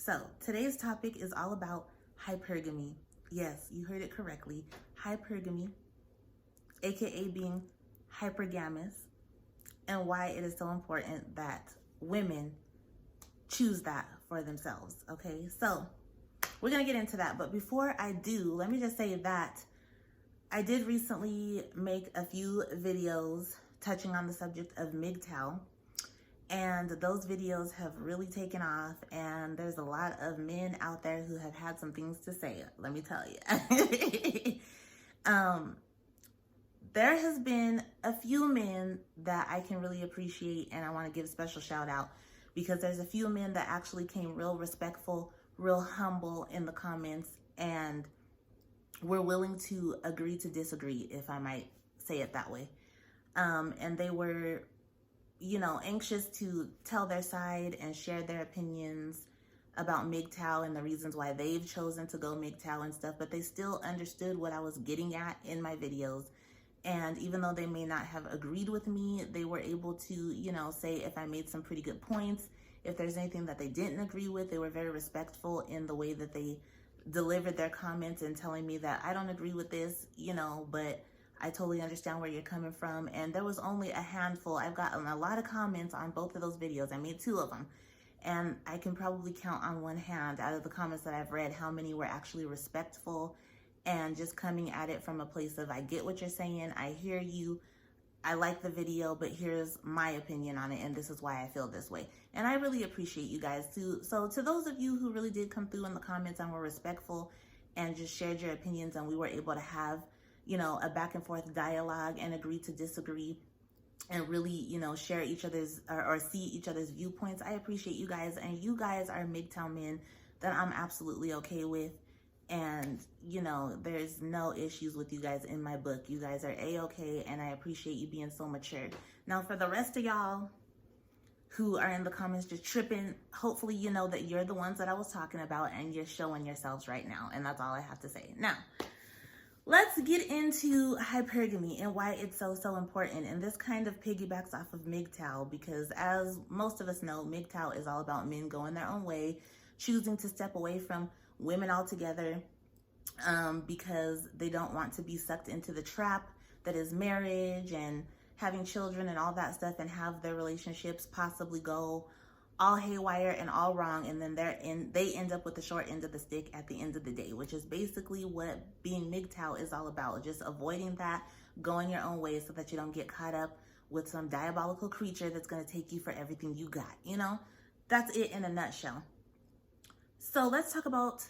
So today's topic is all about hypergamy. Yes, you heard it correctly. Hypergamy, aka being hypergamous, and why it is so important that women choose that for themselves. Okay, so we're gonna get into that, but before I do, let me just say that I did recently make a few videos touching on the subject of MGTOW, and those videos have really taken off, and there's a lot of men out there who have had some things to say, let me tell you. There has been a few men that I can really appreciate, and I want to give a special shout out because there's a few men that actually came real respectful, real humble in the comments, and were willing to agree to disagree, if I might say it that way. And they were, anxious to tell their side and share their opinions about MGTOW and the reasons why they've chosen to go MGTOW and stuff, but they still understood what I was getting at in my videos. And even though they may not have agreed with me, they were able to, say if I made some pretty good points. If there's anything that they didn't agree with, they were very respectful in the way that they delivered their comments and telling me that I don't agree with this, but I totally understand where you're coming from. And there was only a handful. I've gotten a lot of comments on both of those videos. I made 2 of them. And I can probably count on one hand out of the comments that I've read how many were actually respectful and just coming at it from a place of, I get what you're saying, I hear you, I like the video, but here's my opinion on it, and this is why I feel this way. And I really appreciate you guys too. So to those of you who really did come through in the comments and were respectful and just shared your opinions, and we were able to have, a back and forth dialogue and agree to disagree and really, share each other's or see each other's viewpoints, I appreciate you guys. And you guys are MGTOW men that I'm absolutely okay with. And, there's no issues with you guys in my book. You guys are A-okay, and I appreciate you being so mature. Now, for the rest of y'all who are in the comments just tripping, hopefully you know that you're the ones that I was talking about, and you're showing yourselves right now. And that's all I have to say. Now, let's get into hypergamy and why it's so important. And this kind of piggybacks off of MGTOW, because as most of us know, MGTOW is all about men going their own way, choosing to step away from women altogether, because they don't want to be sucked into the trap that is marriage and having children and all that stuff, and have their relationships possibly go all haywire and all wrong, and then they end up with the short end of the stick at the end of the day, which is basically what being MGTOW is all about. Just avoiding that, going your own way so that you don't get caught up with some diabolical creature that's going to take you for everything you got. That's it in a nutshell. So let's talk about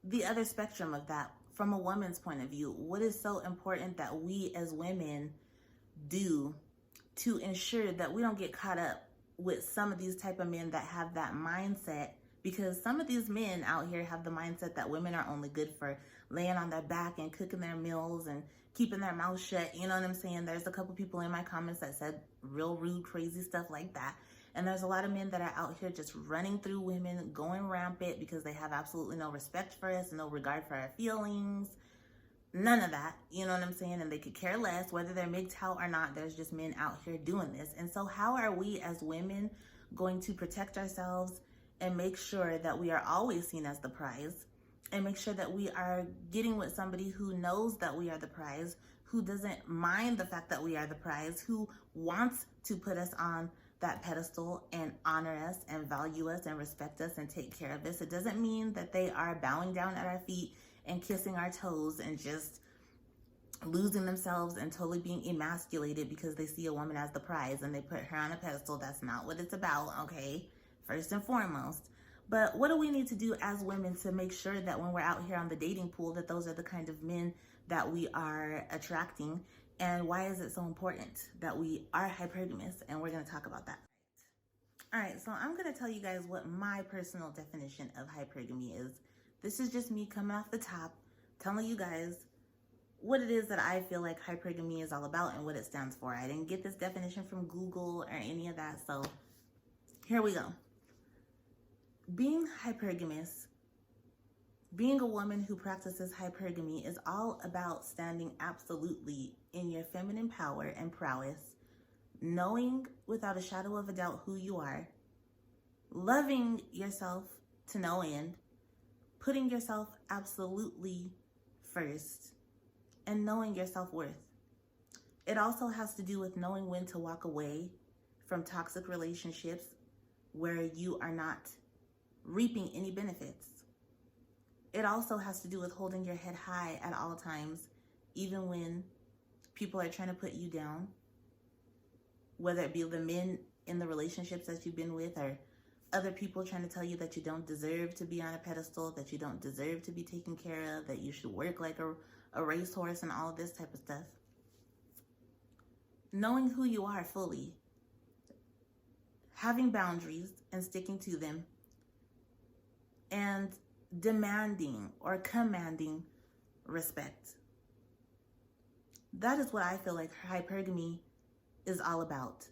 the other spectrum of that from a woman's point of view. What is so important that we as women do to ensure that we don't get caught up with some of these type of men that have that mindset? Because some of these men out here have the mindset that women are only good for laying on their back and cooking their meals and keeping their mouth shut. You know what I'm saying? There's a couple people in my comments that said real rude, crazy stuff like that. And there's a lot of men that are out here just running through women, going rampant because they have absolutely no respect for us, no regard for our feelings, none of that. You know what I'm saying? And they could care less whether they're MGTOW or not. There's just men out here doing this. And so how are we as women going to protect ourselves and make sure that we are always seen as the prize, and make sure that we are getting with somebody who knows that we are the prize, who doesn't mind the fact that we are the prize, who wants to put us on that pedestal and honor us and value us and respect us and take care of us? It doesn't mean that they are bowing down at our feet and kissing our toes and just losing themselves and totally being emasculated because they see a woman as the prize and they put her on a pedestal. That's not what it's about, okay? First and foremost. But what do we need to do as women to make sure that when we're out here on the dating pool, that those are the kind of men that we are attracting? And why is it so important that we are hypergamous? And we're going to talk about that. All right, so I'm going to tell you guys what my personal definition of hypergamy is. This is just me coming off the top, telling you guys what it is that I feel like hypergamy is all about and what it stands for. I didn't get this definition from Google or any of that, so here we go. Being hypergamous, being a woman who practices hypergamy, is all about standing absolutely in your feminine power and prowess, knowing without a shadow of a doubt who you are, loving yourself to no end, putting yourself absolutely first, and knowing your self-worth. It also has to do with knowing when to walk away from toxic relationships where you are not reaping any benefits. It also has to do with holding your head high at all times, even when people are trying to put you down, whether it be the men in the relationships that you've been with or other people trying to tell you that you don't deserve to be on a pedestal, that you don't deserve to be taken care of, that you should work like a racehorse and all of this type of stuff. Knowing who you are fully, having boundaries and sticking to them, and demanding or commanding respect. That is what I feel like hypergamy is all about.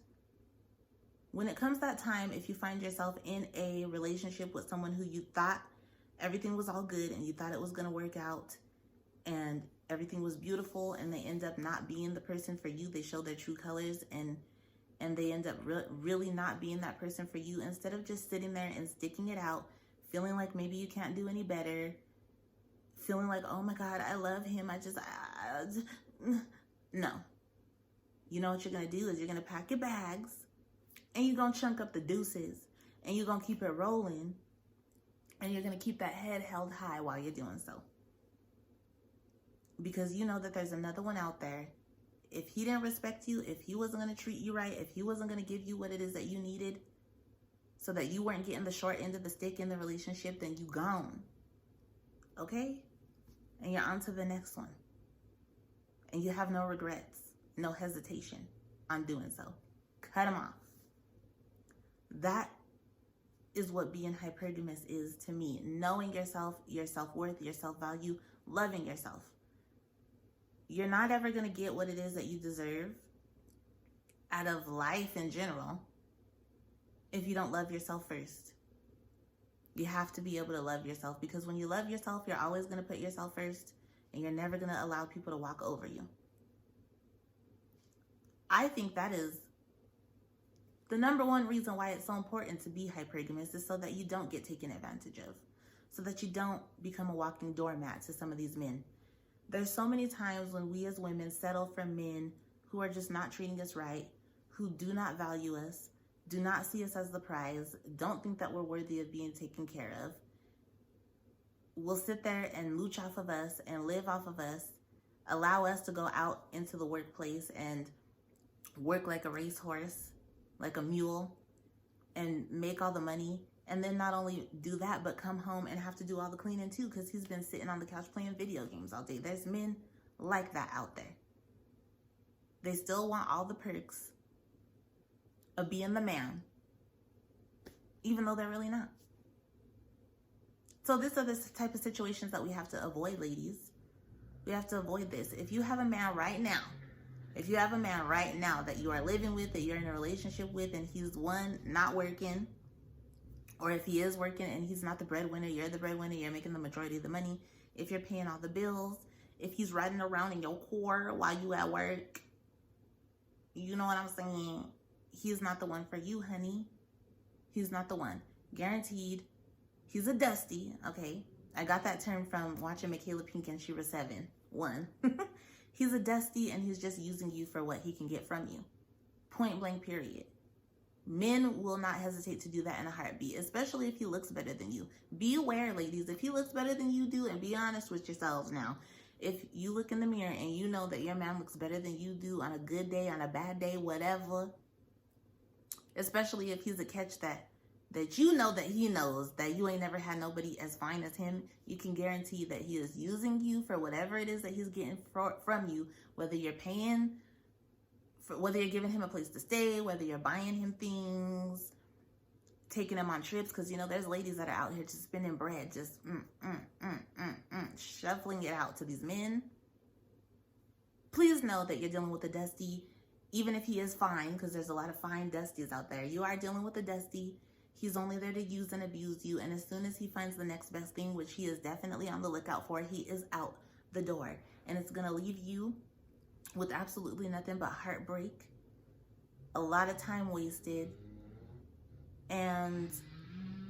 When it comes that time, if you find yourself in a relationship with someone who you thought everything was all good and you thought it was going to work out and everything was beautiful, and they end up not being the person for you, they show their true colors, and they end up really not being that person for you, instead of just sitting there and sticking it out, feeling like maybe you can't do any better, feeling like, oh my God, I love him, no. You know what you're going to do is you're going to pack your bags and you're going to chunk up the deuces and you're going to keep it rolling, and you're going to keep that head held high while you're doing so. Because you know that there's another one out there. If he didn't respect you, if he wasn't going to treat you right, if he wasn't going to give you what it is that you needed so that you weren't getting the short end of the stick in the relationship, then you gone. Okay? And you're on to the next one. And you have no regrets, no hesitation on doing so. Cut them off. That is what being hypergamous is to me. Knowing yourself, your self-worth, your self-value, loving yourself. You're not ever going to get what it is that you deserve out of life in general if you don't love yourself first. You have to be able to love yourself, because when you love yourself, you're always going to put yourself first, and you're never going to allow people to walk over you. I think that is the number one reason why it's so important to be hypergamous, is so that you don't get taken advantage of, so that you don't become a walking doormat to some of these men. There's so many times when we as women settle for men who are just not treating us right, who do not value us, do not see us as the prize, don't think that we're worthy of being taken care of, will sit there and mooch off of us and live off of us, allow us to go out into the workplace and work like a racehorse, like a mule, and make all the money. And then not only do that, but come home and have to do all the cleaning too, because he's been sitting on the couch playing video games all day. There's men like that out there. They still want all the perks of being the man, even though they're really not. So these are the type of situations that we have to avoid, ladies. We have to avoid this. If you have a man right now, that you are living with, that you're in a relationship with, and he's one, not working, or if he is working and he's not the breadwinner, you're the breadwinner, you're making the majority of the money, if you're paying all the bills, if he's riding around in your car while you at work, you know what I'm saying? He's not the one for you, honey. He's not the one. Guaranteed. He's a dusty, okay? I got that term from watching Michaela Pink and She Was 7. He's a dusty, and he's just using you for what he can get from you. Point blank, period. Men will not hesitate to do that in a heartbeat, especially if he looks better than you. Be aware, ladies, if he looks better than you do, and be honest with yourselves now. If you look in the mirror and you know that your man looks better than you do on a good day, on a bad day, whatever, especially if he's a catch that you know that he knows that you ain't never had nobody as fine as him, you can guarantee that he is using you for whatever it is that he's getting from you, whether you're paying, whether you're giving him a place to stay, whether you're buying him things, taking him on trips, because, you know, there's ladies that are out here just spending bread, just shuffling it out to these men. Please know that you're dealing with a dusty, even if he is fine, because there's a lot of fine dusties out there. You are dealing with a dusty. He's only there to use and abuse you, and as soon as he finds the next best thing, which he is definitely on the lookout for, he is out the door, and it's going to leave you with absolutely nothing but heartbreak, a lot of time wasted, and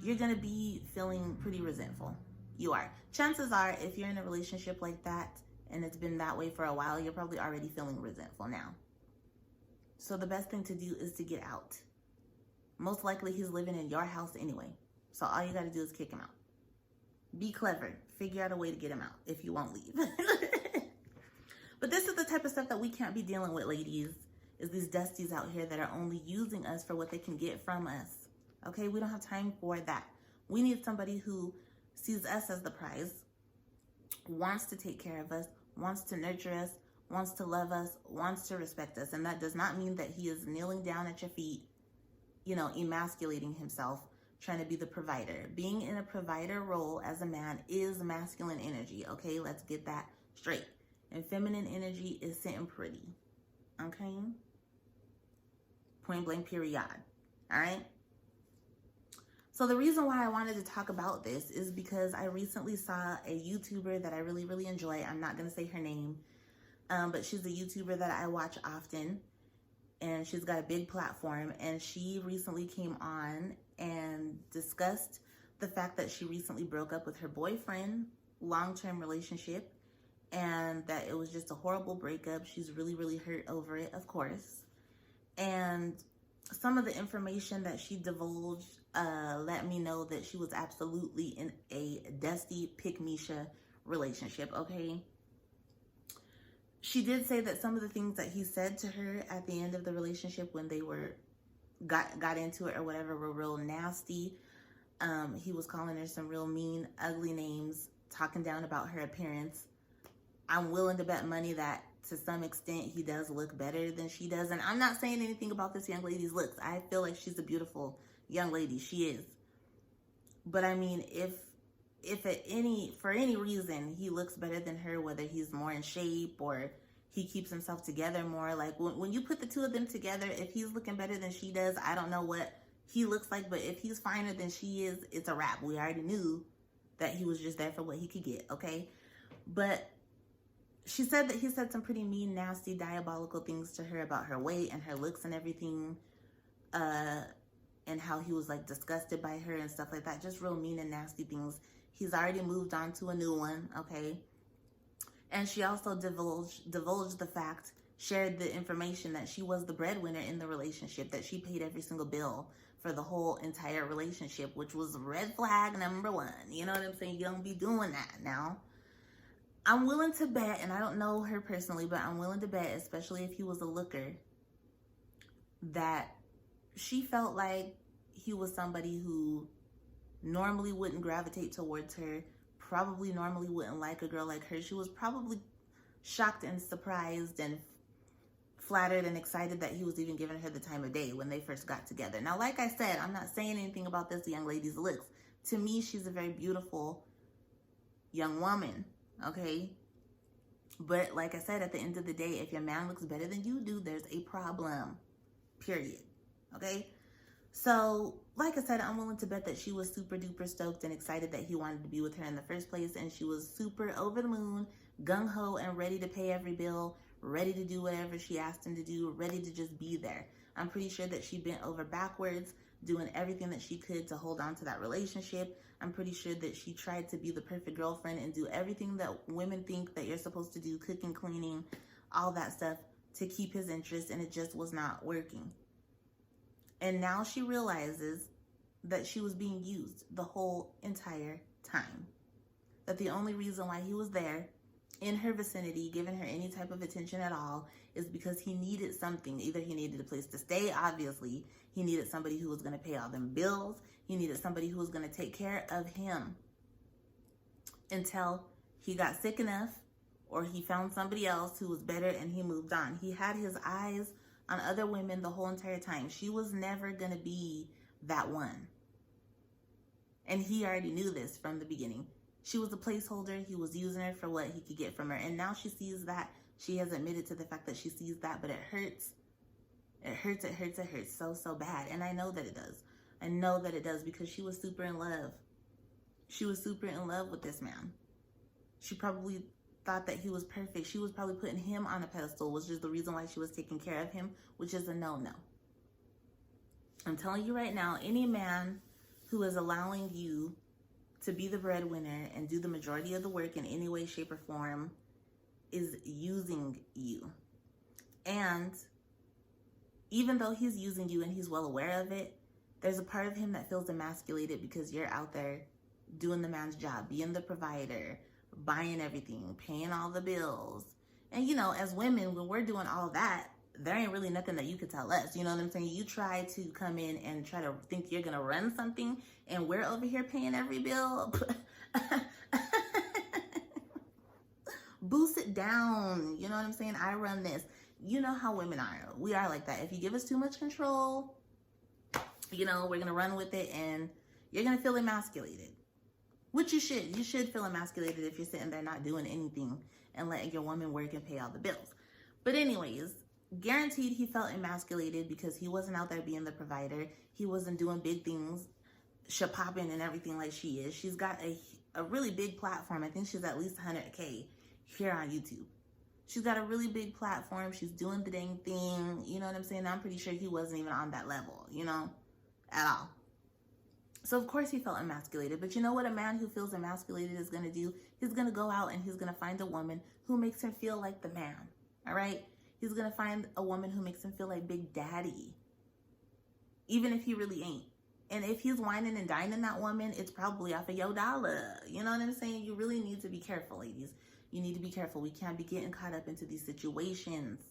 you're going to be feeling pretty resentful. You are. Chances are, if you're in a relationship like that and it's been that way for a while, you're probably already feeling resentful now. So the best thing to do is to get out. Most likely he's living in your house anyway. So all you got to do is kick him out. Be clever. Figure out a way to get him out if you won't leave. But this is the type of stuff that we can't be dealing with, ladies, is these dusties out here that are only using us for what they can get from us. Okay, we don't have time for that. We need somebody who sees us as the prize, wants to take care of us, wants to nurture us, wants to love us, wants to respect us. And that does not mean that he is kneeling down at your feet, you know, emasculating himself, trying to be the provider. Being in a provider role as a man is masculine energy, okay? Let's get that straight. And feminine energy is sitting pretty, okay? Point blank, period. All right? So the reason why I wanted to talk about this is because I recently saw a YouTuber that I really, really enjoy. I'm not going to say her name, but she's a YouTuber that I watch often, and she's got a big platform. And she recently came on and discussed the fact that she recently broke up with her boyfriend, long-term relationship, and that it was just a horrible breakup. She's really, really hurt over it, of course. And some of the information that she divulged let me know that she was absolutely in a dusty pick-me-sha relationship, okay? She did say that some of the things that he said to her at the end of the relationship when they got into it or whatever were real nasty. He was calling her some real mean, ugly names, talking down about her appearance. I'm willing to bet money that to some extent he does look better than she does. And I'm not saying anything about this young lady's looks. I feel like she's a beautiful young lady. She is. But I mean, if for any reason he looks better than her, whether he's more in shape or he keeps himself together more, like when you put the two of them together, if he's looking better than she does, I don't know what he looks like, but if he's finer than she is, it's a wrap. We already knew that he was just there for what he could get, okay? But she said that he said some pretty mean, nasty, diabolical things to her about her weight and her looks and everything, and how he was like disgusted by her and stuff like that. Just real mean and nasty things. He's already moved on to a new one, okay? And she also divulged the fact, shared the information that she was the breadwinner in the relationship, that she paid every single bill for the whole entire relationship, which was red flag number one. You know what I'm saying? You don't be doing that now. I'm willing to bet, and I don't know her personally, but I'm willing to bet, especially if he was a looker, that she felt like he was somebody who normally wouldn't gravitate towards her, probably normally wouldn't like a girl like her. She was probably shocked and surprised and flattered and excited that he was even giving her the time of day when they first got together. Now, like I said, I'm not saying anything about this young lady's looks. To me, she's a very beautiful young woman, okay? But like I said, at the end of the day, if your man looks better than you do, there's a problem, period, okay? So, like I said, I'm willing to bet that she was super duper stoked and excited that he wanted to be with her in the first place, and she was super over the moon, gung-ho, and ready to pay every bill, ready to do whatever she asked him to do, ready to just be there. I'm pretty sure that she bent over backwards, doing everything that she could to hold on to that relationship. I'm pretty sure that she tried to be the perfect girlfriend and do everything that women think that you're supposed to do, cooking, cleaning, all that stuff, to keep his interest, and it just was not working. And now she realizes that she was being used the whole entire time. That the only reason why he was there in her vicinity, giving her any type of attention at all, is because he needed something. Either he needed a place to stay, obviously. He needed somebody who was going to pay all them bills. He needed somebody who was going to take care of him until he got sick enough or he found somebody else who was better and he moved on. He had his eyes on other women the whole entire time. She was never going to be that one. And he already knew this from the beginning. She was a placeholder. He was using her for what he could get from her. And now she sees that. She has admitted to the fact that she sees that, but it hurts. It hurts, it hurts, it hurts so, so bad. And I know that it does. I know that it does because she was super in love. She was super in love with this man. She probably thought that he was perfect. She was probably putting him on a pedestal, which is the reason why she was taking care of him, which is a no-no. I'm telling you right now, any man who is allowing you to be the breadwinner and do the majority of the work in any way, shape, or form is using you. And even though he's using you and he's well aware of it, there's a part of him that feels emasculated because you're out there doing the man's job, being the provider, buying everything, paying all the bills. And you know, as women, when we're doing all that, there ain't really nothing that you could tell us. You know what I'm saying? You try to come in and try to think you're going to run something, and we're over here paying every bill. Boost it down. You know what I'm saying? I run this. You know how women are. We are like that. If you give us too much control, you know, we're going to run with it, and you're going to feel emasculated. Which you should. You should feel emasculated if you're sitting there not doing anything and letting your woman work and pay all the bills. But anyways, guaranteed he felt emasculated because he wasn't out there being the provider. He wasn't doing big things, popping and everything like she is. She's got a really big platform. I think she's at least 100K here on YouTube. She's got a really big platform. She's doing the dang thing. You know what I'm saying? I'm pretty sure he wasn't even on that level, you know, at all. So of course he felt emasculated. But you know what a man who feels emasculated is going to do? He's going to go out and he's going to find a woman who makes him feel like the man. All right? He's going to find a woman who makes him feel like Big Daddy, even if he really ain't. And if he's whining and dining that woman, it's probably off of your dollar. You know what I'm saying? You really need to be careful, ladies. You need to be careful. We can't be getting caught up into these situations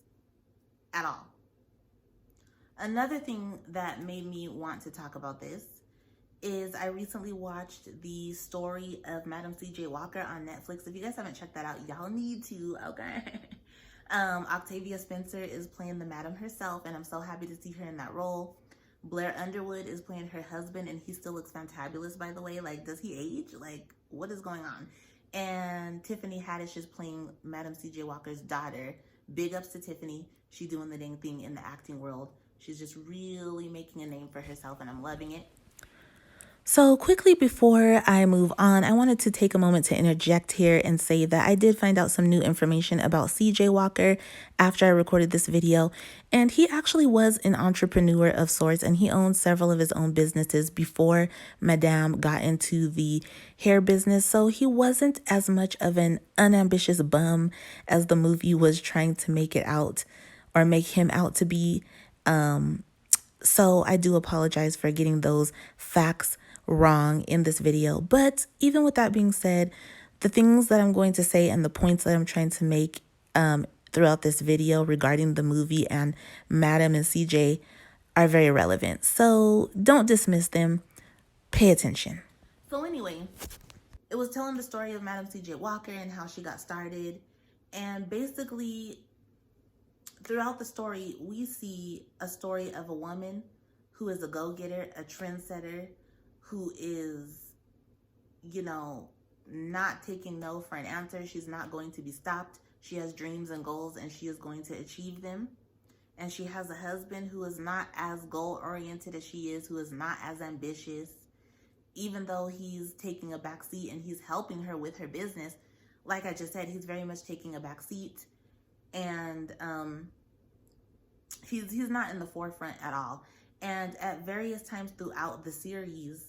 at all. Another thing that made me want to talk about this is I recently watched the story of Madame C.J. Walker on Netflix. If you guys haven't checked that out, y'all need to, okay? Octavia Spencer is playing the Madam herself, and I'm so happy to see her in that role. Blair Underwood is playing her husband, and he still looks fantabulous, by the way. Like, does he age? Like, what is going on? And Tiffany Haddish is playing Madame C.J. Walker's daughter. Big ups to Tiffany. She's doing the dang thing in the acting world. She's just really making a name for herself, and I'm loving it. So quickly before I move on, I wanted to take a moment to interject here and say that I did find out some new information about CJ Walker after I recorded this video. And he actually was an entrepreneur of sorts, and he owned several of his own businesses before Madame got into the hair business. So he wasn't as much of an unambitious bum as the movie was trying to make it out or make him out to be. So I do apologize for getting those facts wrong in this video. But even with that being said, the things that I'm going to say and the points that I'm trying to make throughout this video regarding the movie and Madame and CJ are very relevant. So don't dismiss them. Pay attention. So anyway, it was telling the story of Madame C.J. Walker and how she got started. And basically, throughout the story, we see a story of a woman who is a go-getter, a trendsetter, who is, you know, not taking no for an answer. She's not going to be stopped. She has dreams and goals, and she is going to achieve them. And she has a husband who is not as goal-oriented as she is, who is not as ambitious. Even though he's taking a back seat and he's helping her with her business, like I just said, he's very much taking a back seat. And he's not in the forefront at all. And at various times throughout the series,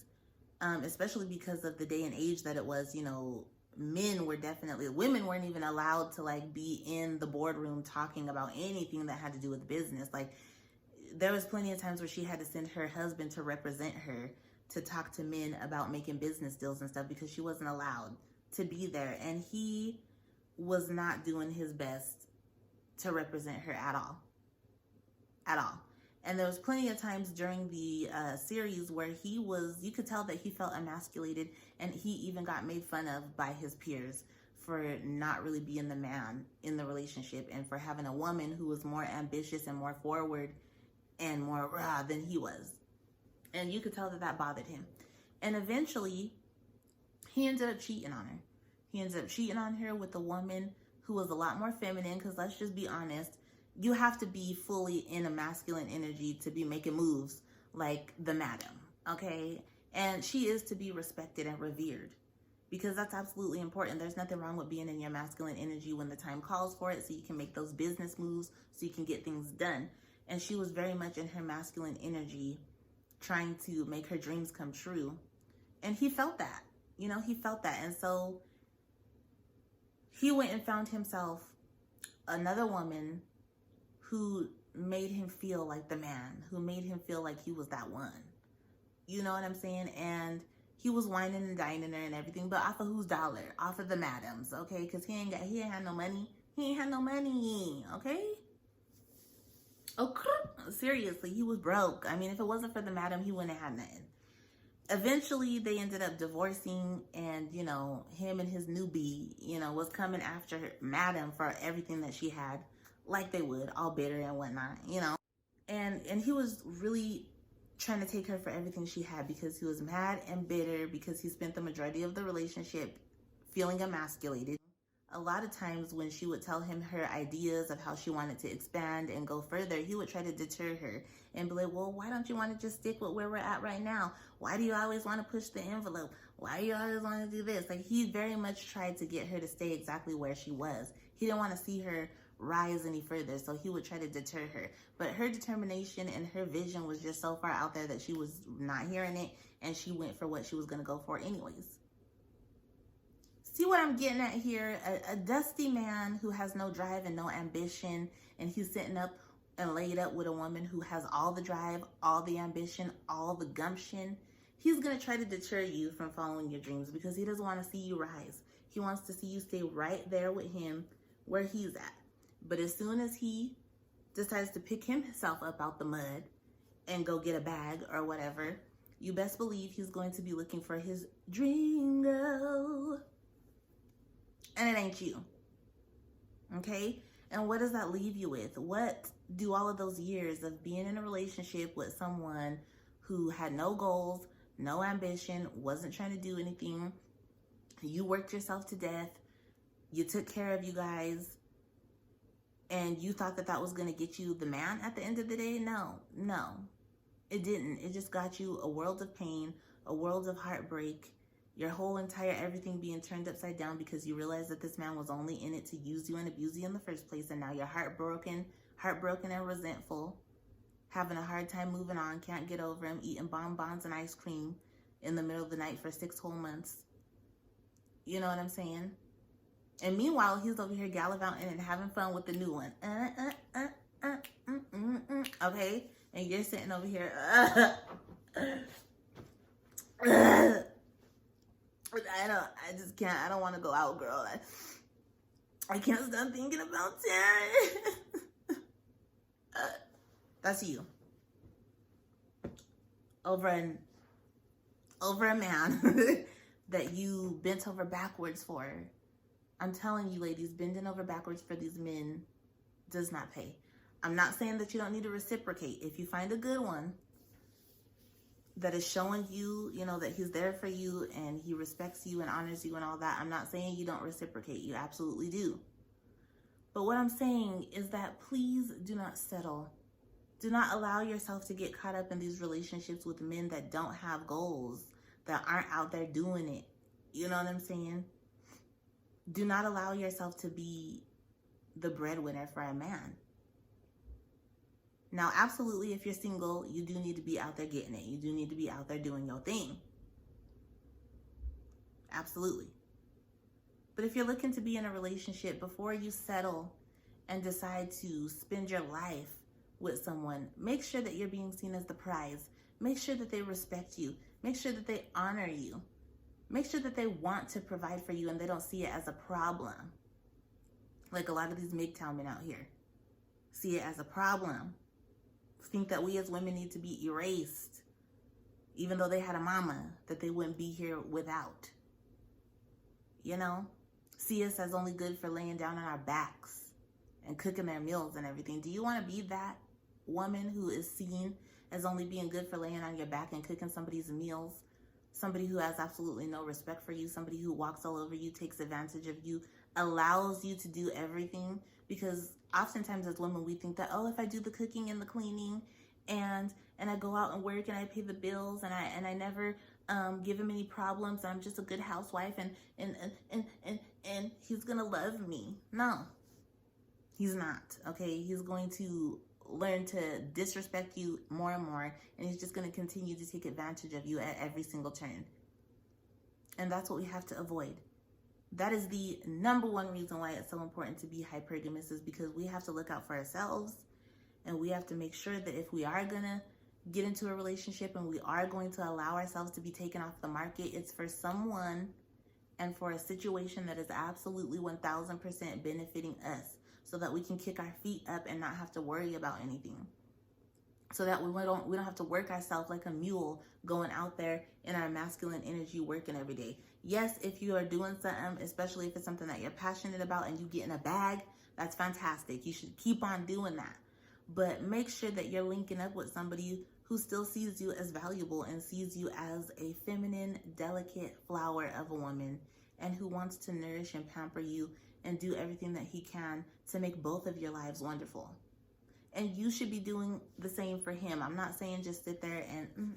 especially because of the day and age that it was, you know, women weren't even allowed to like be in the boardroom talking about anything that had to do with business. Like, there was plenty of times where she had to send her husband to represent her to talk to men about making business deals and stuff because she wasn't allowed to be there. And he was not doing his best to represent her at all. At all. And there was plenty of times during the series where you could tell that he felt emasculated, and he even got made fun of by his peers for not really being the man in the relationship and for having a woman who was more ambitious and more forward and more raw than he was. And you could tell that that bothered him. And eventually, he ended up cheating on her. He ended up cheating on her with a woman who was a lot more feminine, because let's just be honest, you have to be fully in a masculine energy to be making moves like the Madam, okay? And she is to be respected and revered, because that's absolutely important. There's nothing wrong with being in your masculine energy when the time calls for it, so you can make those business moves, so you can get things done. And she was very much in her masculine energy, trying to make her dreams come true. And he felt that, you know, he felt that. And so he went and found himself another woman who made him feel like the man, who made him feel like he was that one. You know what I'm saying? And he was whining and dining her and everything, but off of whose dollar? Off of the madam's, okay? Because he ain't had no money. He ain't had no money, okay? Okay, seriously, he was broke. I mean, if it wasn't for the madam, he wouldn't have had nothing. Eventually, they ended up divorcing, and, you know, him and his newbie, you know, was coming after madam for everything that she had, like they would, all bitter and whatnot, you know. And he was really trying to take her for everything she had because he was mad and bitter because he spent the majority of the relationship feeling emasculated. A lot of times when she would tell him her ideas of how she wanted to expand and go further, he would try to deter her and be like, well, why don't you want to just stick with where we're at right now? Why do you always want to push the envelope? Why do you always want to do this? Like, he very much tried to get her to stay exactly where she was. He didn't want to see her rise any further, so he would try to deter her. But her determination and her vision was just so far out there that she was not hearing it, and she went for what she was going to go for anyways. See what I'm getting at here? A dusty man who has no drive and no ambition, and he's sitting up and laid up with a woman who has all the drive, all the ambition, all the gumption. He's going to try to deter you from following your dreams because he doesn't want to see you rise. He wants to see you stay right there with him where he's at. But as soon as he decides to pick himself up out the mud and go get a bag or whatever, you best believe he's going to be looking for his dream girl. And it ain't you. Okay? And what does that leave you with? What do all of those years of being in a relationship with someone who had no goals, no ambition, wasn't trying to do anything, you worked yourself to death, you took care of you guys, and you thought that that was going to get you the man at the end of the day? No, it didn't. It just got you a world of pain, a world of heartbreak, your whole entire everything being turned upside down because you realized that this man was only in it to use you and abuse you in the first place, and now you're heartbroken and resentful, having a hard time moving on, can't get over him, eating bonbons and ice cream in the middle of the night for 6 whole months. You know what I'm saying? And meanwhile, he's over here gallivanting and having fun with the new one. Okay? And you're sitting over here. I don't want to go out, girl. I can't stop thinking about Terry. That's you. Over a man that you bent over backwards for. I'm telling you, ladies, bending over backwards for these men does not pay. I'm not saying that you don't need to reciprocate. If you find a good one that is showing you, you know, that he's there for you and he respects you and honors you and all that, I'm not saying you don't reciprocate. You absolutely do. But what I'm saying is that please do not settle. Do not allow yourself to get caught up in these relationships with men that don't have goals, that aren't out there doing it. You know what I'm saying? Do not allow yourself to be the breadwinner for a man. Now, absolutely, if you're single, you do need to be out there getting it. You do need to be out there doing your thing. Absolutely. But if you're looking to be in a relationship, before you settle and decide to spend your life with someone, make sure that you're being seen as the prize. Make sure that they respect you. Make sure that they honor you. Make sure that they want to provide for you and they don't see it as a problem. Like a lot of these MGTOW men out here see it as a problem. Think that we as women need to be erased, even though they had a mama that they wouldn't be here without. You know? See us as only good for laying down on our backs and cooking their meals and everything. Do you want to be that woman who is seen as only being good for laying on your back and cooking somebody's meals? Somebody who has absolutely no respect for you, somebody who walks all over you, takes advantage of you, allows you to do everything. Because oftentimes as women, we think that, oh, if I do the cooking and the cleaning and I go out and work and I pay the bills and I never give him any problems, I'm just a good housewife and he's gonna love me. No, he's not. Okay, he's going to learn to disrespect you more and more, and he's just going to continue to take advantage of you at every single turn. And that's what we have to avoid. That is the number one reason why it's so important to be hypergamous, is because we have to look out for ourselves, and we have to make sure that if we are going to get into a relationship and we are going to allow ourselves to be taken off the market, it's for someone and for a situation that is absolutely 1000% benefiting us, so that we can kick our feet up and not have to worry about anything. So that we don't have to work ourselves like a mule going out there in our masculine energy working every day. Yes, if you are doing something, especially if it's something that you're passionate about and you get in a bag, that's fantastic. You should keep on doing that. But make sure that you're linking up with somebody who still sees you as valuable and sees you as a feminine, delicate flower of a woman, and who wants to nourish and pamper you and do everything that he can to make both of your lives wonderful. And you should be doing the same for him. I'm not saying just sit there and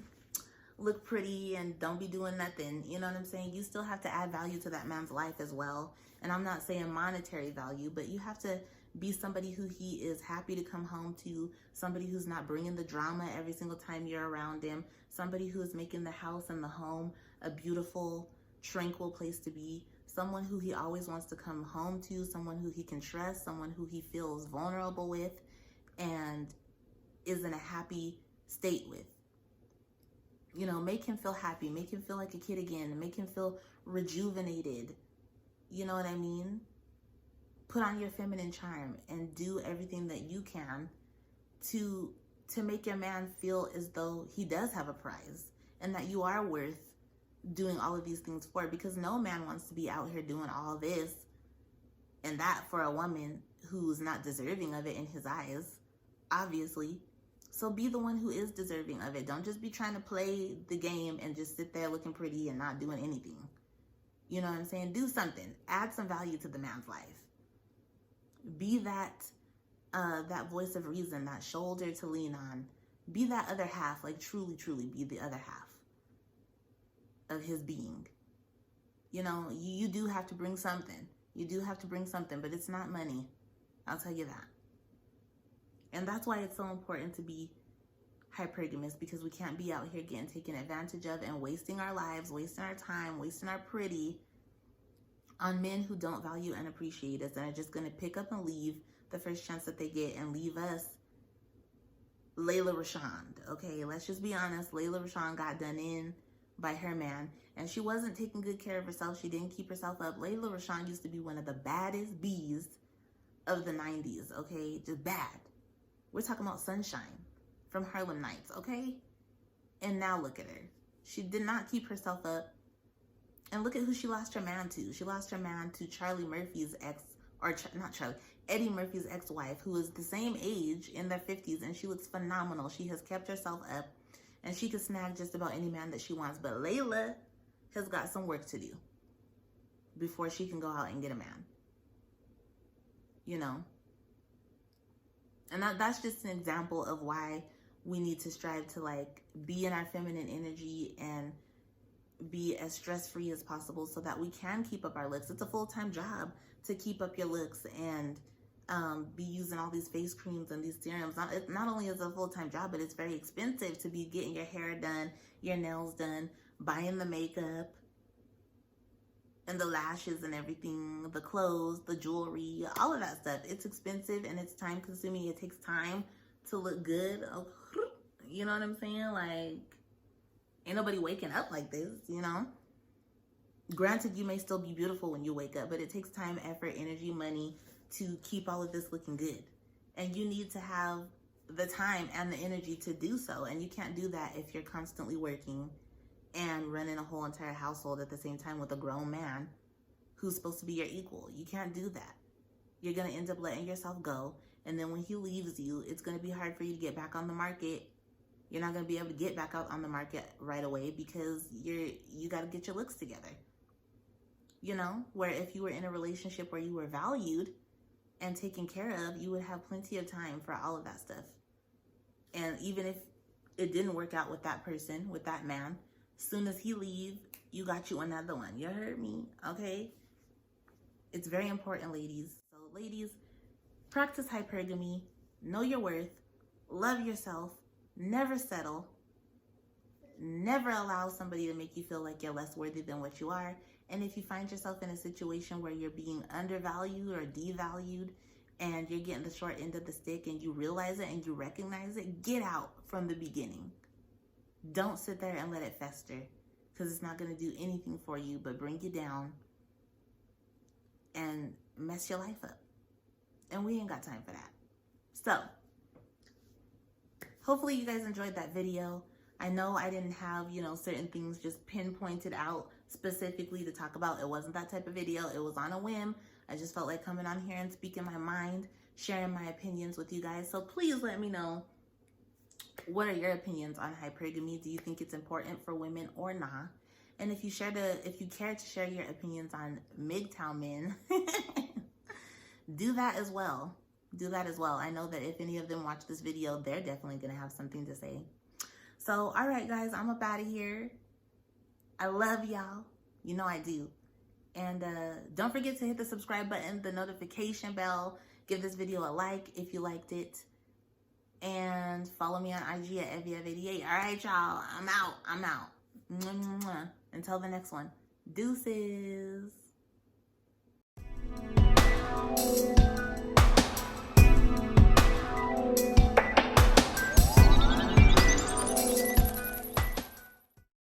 look pretty and don't be doing nothing. You know what I'm saying? You still have to add value to that man's life as well. And I'm not saying monetary value, but you have to be somebody who he is happy to come home to, somebody who's not bringing the drama every single time you're around him, somebody who is making the house and the home a beautiful, tranquil place to be, someone who he always wants to come home to, someone who he can trust, someone who he feels vulnerable with and is in a happy state with. You know, make him feel happy, make him feel like a kid again, make him feel rejuvenated. You know what I mean? Put on your feminine charm and do everything that you can to make your man feel as though he does have a prize and that you are worth doing all of these things for, because no man wants to be out here doing all this and that for a woman who's not deserving of it in his eyes, obviously. So be the one who is deserving of it. Don't just be trying to play the game and just sit there looking pretty and not doing anything. You know what I'm saying? Do something. Add some value to the man's life. Be that voice of reason, that shoulder to lean on. Be that other half, like truly, truly be the other half of his being. You know, you do have to bring something. You do have to bring something, but it's not money. I'll tell you that. And that's why it's so important to be hypergamous, because we can't be out here getting taken advantage of and wasting our lives, wasting our time, wasting our pretty on men who don't value and appreciate us and are just going to pick up and leave the first chance that they get and leave us Layla Rashawn. Okay, let's just be honest. Layla Rashawn got done in by her man, and she wasn't taking good care of herself. She didn't keep herself up. Layla Rashawn used to be one of the baddest bees of the 90s, okay? Just bad. We're talking about Sunshine from Harlem Nights, okay? And now look at her. She did not keep herself up. And look at who she lost her man to. She lost her man to Charlie Murphy's ex, or not Charlie, Eddie Murphy's ex-wife, who is the same age, in their 50s, and she looks phenomenal. She has kept herself up, and she can snag just about any man that she wants. But Layla has got some work to do before she can go out and get a man. You know? And that's just an example of why we need to strive to, like, be in our feminine energy and be as stress-free as possible so that we can keep up our looks. It's a full-time job to keep up your looks and be using all these face creams and these serums. Not only is it a full-time job, but it's very expensive to be getting your hair done, your nails done, buying the makeup and the lashes and everything, the clothes, the jewelry, all of that stuff. It's expensive and it's time-consuming. It takes time to look good. You know what I'm saying? Like, ain't nobody waking up like this, you know? Granted, you may still be beautiful when you wake up, but it takes time, effort, energy, money to keep all of this looking good. And you need to have the time and the energy to do so. And you can't do that if you're constantly working and running a whole entire household at the same time with a grown man who's supposed to be your equal. You can't do that. You're going to end up letting yourself go. And then when he leaves you, it's going to be hard for you to get back on the market. You're not going to be able to get back out on the market right away because you got to get your looks together. You know, where if you were in a relationship where you were valued and taken care of, you would have plenty of time for all of that stuff. And even if it didn't work out with that person, with that man, soon as he leaves, you got you another one. You heard me? Okay? It's very important, ladies. So ladies, practice hypergamy. Know your worth. love yourself, never settle, never allow somebody to make you feel like you're less worthy than what you are. And if you find yourself in a situation where you're being undervalued or devalued and you're getting the short end of the stick and you realize it and you recognize it, get out from the beginning. Don't sit there and let it fester, because it's not going to do anything for you but bring you down and mess your life up. And we ain't got time for that. So, hopefully you guys enjoyed that video. I know I didn't have, certain things just pinpointed out specifically to talk about. It wasn't that type of video. It was on a whim. I just felt like coming on here and speaking my mind, sharing my opinions with you guys. So please let me know, what are your opinions on hypergamy? Do you think it's important for women or not? And if you care to share your opinions on MGTOW men, do that as well. Do that as well. I know that if any of them watch this video, they're definitely going to have something to say. So, all right, guys, I'm up out of here. I love y'all. You know I do. And don't forget to hit the subscribe button, the notification bell. Give this video a like if you liked it. And follow me on IG at Evany88. All right, y'all. I'm out. I'm out. Mwah, mwah, mwah. Until the next one. Deuces.